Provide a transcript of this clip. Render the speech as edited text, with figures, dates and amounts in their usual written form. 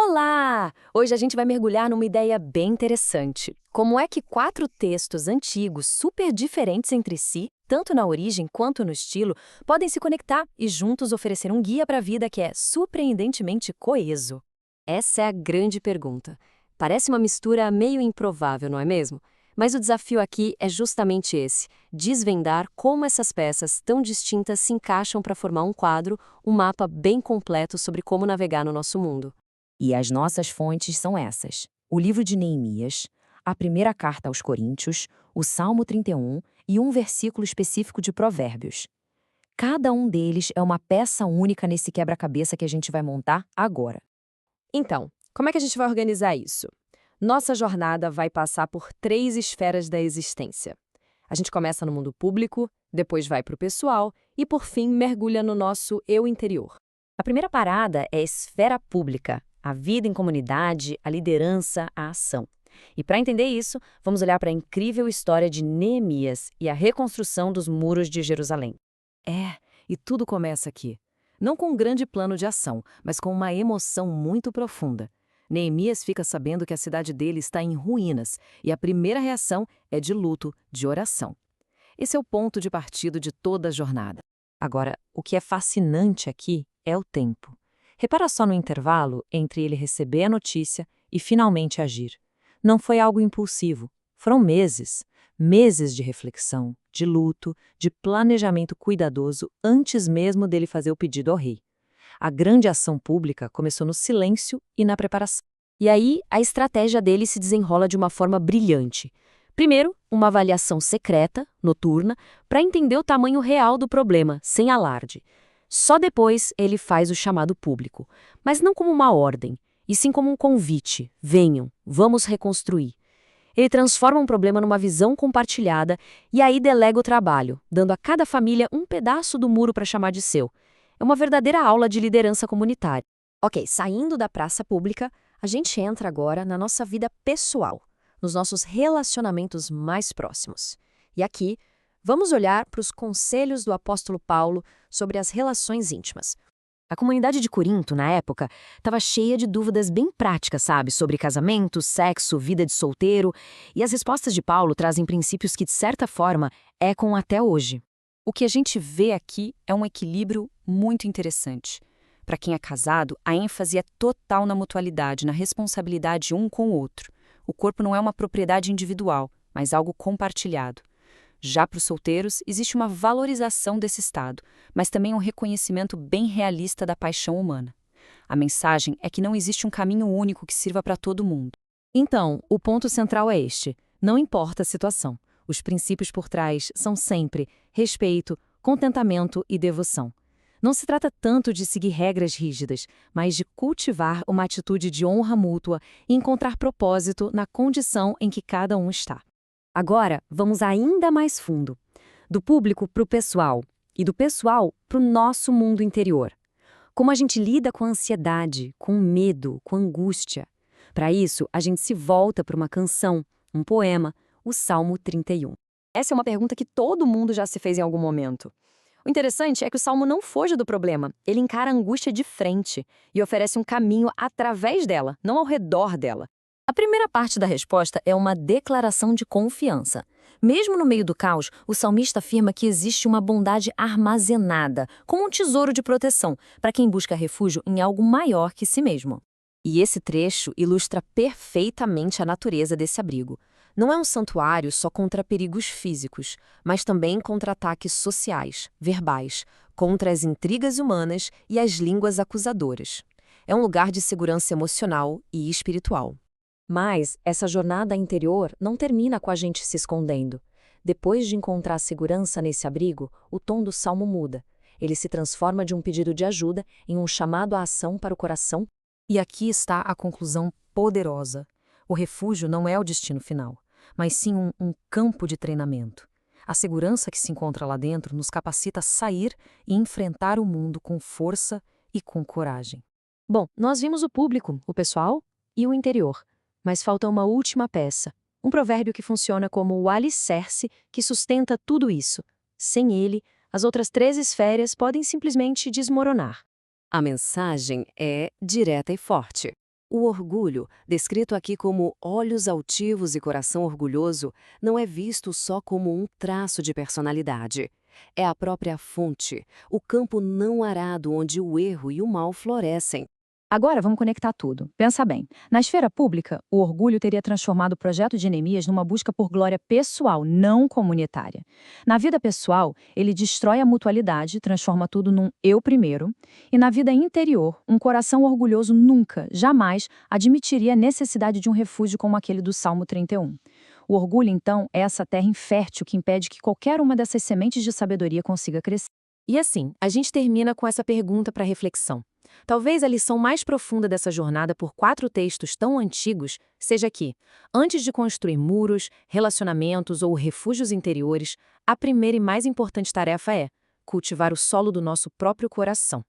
Olá! Hoje a gente vai mergulhar numa ideia bem interessante. Como é que 4 textos antigos, super diferentes entre si, tanto na origem quanto no estilo, podem se conectar e juntos oferecer um guia para a vida que é surpreendentemente coeso? Essa é a grande pergunta. Parece uma mistura meio improvável, não é mesmo? Mas o desafio aqui é justamente esse: desvendar como essas peças tão distintas se encaixam para formar um quadro, um mapa bem completo sobre como navegar no nosso mundo. E as nossas fontes são essas: o livro de Neemias, a primeira carta aos Coríntios, o Salmo 31 e um versículo específico de Provérbios. Cada um deles é uma peça única nesse quebra-cabeça que a gente vai montar agora. Então, como é que a gente vai organizar isso? Nossa jornada vai passar por 3 esferas da existência. A gente começa no mundo público, depois vai para o pessoal e, por fim, mergulha no nosso eu interior. A primeira parada é a esfera pública, a vida em comunidade, a liderança, a ação. E para entender isso, vamos olhar para a incrível história de Neemias e a reconstrução dos muros de Jerusalém. E tudo começa aqui. Não com um grande plano de ação, mas com uma emoção muito profunda. Neemias fica sabendo que a cidade dele está em ruínas e a primeira reação é de luto, de oração. Esse é o ponto de partida de toda a jornada. Agora, o que é fascinante aqui é o tempo. Repara só no intervalo entre ele receber a notícia e finalmente agir. Não foi algo impulsivo. Foram meses. Meses de reflexão, de luto, de planejamento cuidadoso antes mesmo dele fazer o pedido ao rei. A grande ação pública começou no silêncio e na preparação. E aí, a estratégia dele se desenrola de uma forma brilhante. Primeiro, uma avaliação secreta, noturna, para entender o tamanho real do problema, sem alarde. Só depois ele faz o chamado público, mas não como uma ordem, e sim como um convite: venham, vamos reconstruir. Ele transforma um problema numa visão compartilhada e aí delega o trabalho, dando a cada família um pedaço do muro para chamar de seu. É uma verdadeira aula de liderança comunitária. Ok, saindo da praça pública, a gente entra agora na nossa vida pessoal, nos nossos relacionamentos mais próximos. E aqui, vamos olhar para os conselhos do apóstolo Paulo sobre as relações íntimas. A comunidade de Corinto, na época, estava cheia de dúvidas bem práticas, sabe? Sobre casamento, sexo, vida de solteiro. E as respostas de Paulo trazem princípios que, de certa forma, ecoam até hoje. O que a gente vê aqui é um equilíbrio muito interessante. Para quem é casado, a ênfase é total na mutualidade, na responsabilidade um com o outro. O corpo não é uma propriedade individual, mas algo compartilhado. Já para os solteiros, existe uma valorização desse estado, mas também um reconhecimento bem realista da paixão humana. A mensagem é que não existe um caminho único que sirva para todo mundo. Então, o ponto central é este: não importa a situação. Os princípios por trás são sempre respeito, contentamento e devoção. Não se trata tanto de seguir regras rígidas, mas de cultivar uma atitude de honra mútua e encontrar propósito na condição em que cada um está. Agora, vamos ainda mais fundo. Do público para o pessoal e do pessoal para o nosso mundo interior. Como a gente lida com a ansiedade, com o medo, com a angústia. Para isso, a gente se volta para uma canção, um poema, o Salmo 31. Essa é uma pergunta que todo mundo já se fez em algum momento. O interessante é que o Salmo não foge do problema, ele encara a angústia de frente e oferece um caminho através dela, não ao redor dela. A primeira parte da resposta é uma declaração de confiança. Mesmo no meio do caos, o salmista afirma que existe uma bondade armazenada, como um tesouro de proteção, para quem busca refúgio em algo maior que si mesmo. E esse trecho ilustra perfeitamente a natureza desse abrigo. Não é um santuário só contra perigos físicos, mas também contra ataques sociais, verbais, contra as intrigas humanas e as línguas acusadoras. É um lugar de segurança emocional e espiritual. Mas essa jornada interior não termina com a gente se escondendo. Depois de encontrar segurança nesse abrigo, o tom do salmo muda. Ele se transforma de um pedido de ajuda em um chamado à ação para o coração. E aqui está a conclusão poderosa. O refúgio não é o destino final, mas sim um campo de treinamento. A segurança que se encontra lá dentro nos capacita a sair e enfrentar o mundo com força e com coragem. Bom, nós vimos o público, o pessoal e o interior. Mas falta uma última peça, um provérbio que funciona como o alicerce que sustenta tudo isso. Sem ele, as outras 3 esferas podem simplesmente desmoronar. A mensagem é direta e forte. O orgulho, descrito aqui como olhos altivos e coração orgulhoso, não é visto só como um traço de personalidade. É a própria fonte, o campo não arado onde o erro e o mal florescem. Agora vamos conectar tudo. Pensa bem. Na esfera pública, o orgulho teria transformado o projeto de Neemias numa busca por glória pessoal, não comunitária. Na vida pessoal, ele destrói a mutualidade, transforma tudo num eu primeiro. E na vida interior, um coração orgulhoso nunca, jamais, admitiria a necessidade de um refúgio como aquele do Salmo 31. O orgulho, então, é essa terra infértil que impede que qualquer uma dessas sementes de sabedoria consiga crescer. E assim, a gente termina com essa pergunta para reflexão. Talvez a lição mais profunda dessa jornada por 4 textos tão antigos seja que, antes de construir muros, relacionamentos ou refúgios interiores, a primeira e mais importante tarefa é cultivar o solo do nosso próprio coração.